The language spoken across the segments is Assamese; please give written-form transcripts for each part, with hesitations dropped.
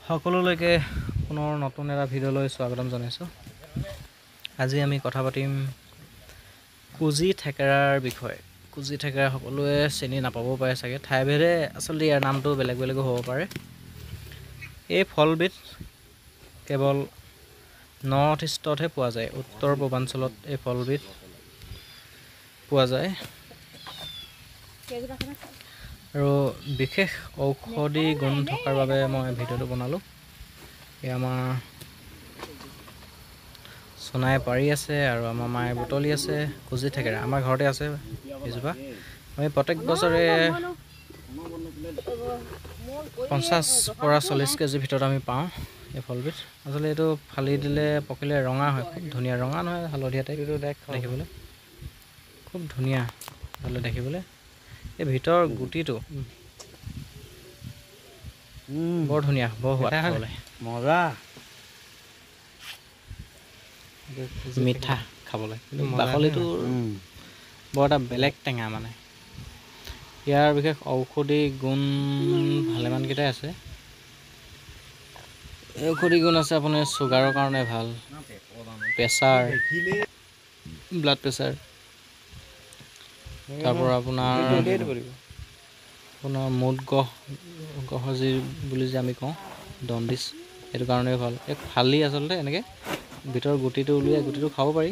সকলোলৈকে পুনৰ নতুন এটা ভিডিঅ'লৈ স্বাগতম জনাইছোঁ। আজি আমি কথা পাতিম কুজি থেকেৰাৰ বিষয়ে। কুজি থেকেৰা সকলোৱে চিনি নাপাবও পাৰে চাগে, ঠাইভেদে আচলতে ইয়াৰ নামটো বেলেগ বেলেগো হ'ব পাৰে। এই ফলবিধ কেৱল নৰ্থ ইষ্টতহে পোৱা যায়, উত্তৰ পূৰ্বাঞ্চলত এই ফলবিধ পোৱা যায় আৰু বিশেষ ঔষধি গুণ থকাৰ বাবে মই ভিডিঅ'টো বনালোঁ। এই আমাৰ সোণাই পাৰি আছে আৰু আমাৰ মায়ে বুটলি আছে কুজি থেকেৰা। আমাৰ ঘৰতে আছে এজোপা। আমি প্ৰত্যেক বছৰে 50 পৰা 40 কেজিৰ ভিতৰত আমি পাওঁ এই ফলবিধ। আচলতে এইটো ফালি দিলে পকিলে ৰঙা হয়, খুব ধুনীয়া। ৰঙা নহয়, হালধীয়া টাইপ দেখিবলৈ, খুব ধুনীয়া হ'লে দেখিবলৈ। এই ভিতৰৰ গুটিটো বৰ ধুনীয়া, বৰ সোৱাদ খাবলৈ, মজা মিঠা খাবলৈ, কিন্তু বাকলিটো বৰ এটা বেলেগ টেঙা। মানে ইয়াৰ বিশেষ ঔষধি গুণ ভালেমানকেইটাই আছে। ঔষধি গুণ আছে আপোনাৰ চুগাৰৰ কাৰণে ভাল, প্ৰেছাৰ, ব্লাড প্ৰেছাৰ, তাৰপৰা আপোনাৰ মুদ গহ যি বুলি যে আমি কওঁ, দণ্ডিছ, সেইটো কাৰণে ভাল। এই ফালি আচলতে এনেকৈ ভিতৰৰ গুটিটো উলিয়াই, গুটিটো খাব পাৰি,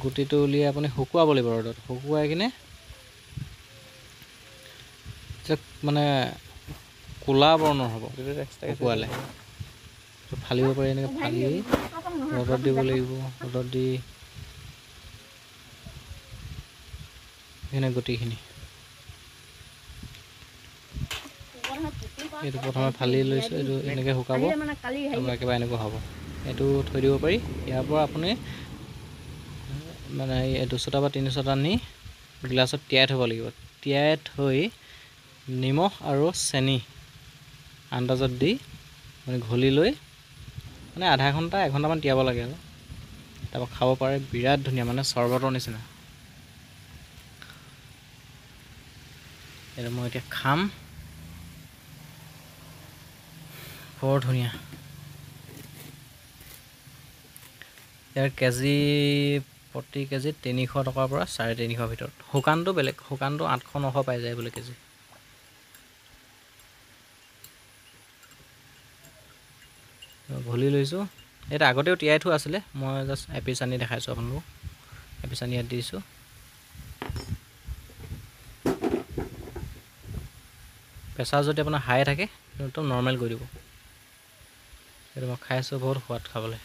গুটিটো উলিয়াই আপুনি শুকুৱাব লাগিব ৰ'দত। শুকুৱাই কিনে মানে ক'লা বৰণৰ হ'ব শুকুৱালে, ফালিব পাৰি। এনেকৈ ফালি ৰ'দত দিব লাগিব। ৰ'দত দি সেইখিনি গুটিখিনি এইটো প্ৰথমে ফালি লৈছোঁ, এইটো এনেকৈ শুকাব, তাৰপৰা একেবাৰে এনেকুৱা হ'ব। এইটো থৈ দিব পাৰি। ইয়াৰ পৰা আপুনি মানে 200টা বা 300টা নি গিলাচত তিয়াই থ'ব লাগিব। তিয়াই থৈ নিমখ আৰু চেনি আন্দাজত দি মানে ঘলি লৈ মানে আধা ঘণ্টা 1 ঘণ্টামান তিয়াব লাগে আৰু তাৰপৰা খাব পাৰে। বিৰাট ধুনীয়া, মানে চৰ্বতৰ নিচিনা। এইটো মই এতিয়া খাম, বৰ ধুনীয়া। ইয়াৰ প্ৰতি কেজি 300 টকাৰ পৰা 350 ভিতৰত। শুকানটো বেলেগ, শুকানটো 800-900 পাই যায় বোলে কেজি। ঘলি লৈছোঁ। এইটো আগতেও তিয়াই থোৱা আছিলে, মই জাষ্ট এপিচ আনি দেখাইছোঁ আপোনালোকক। এপিচ আনি ইয়াত দিছোঁ। প্ৰেছাৰ যদি আপোনাৰ হাই থাকে, সেইটো নৰ্মেল কৰি দিব। সেইটো মই খাই আছোঁ, বহুত সোৱাদ খাবলৈ।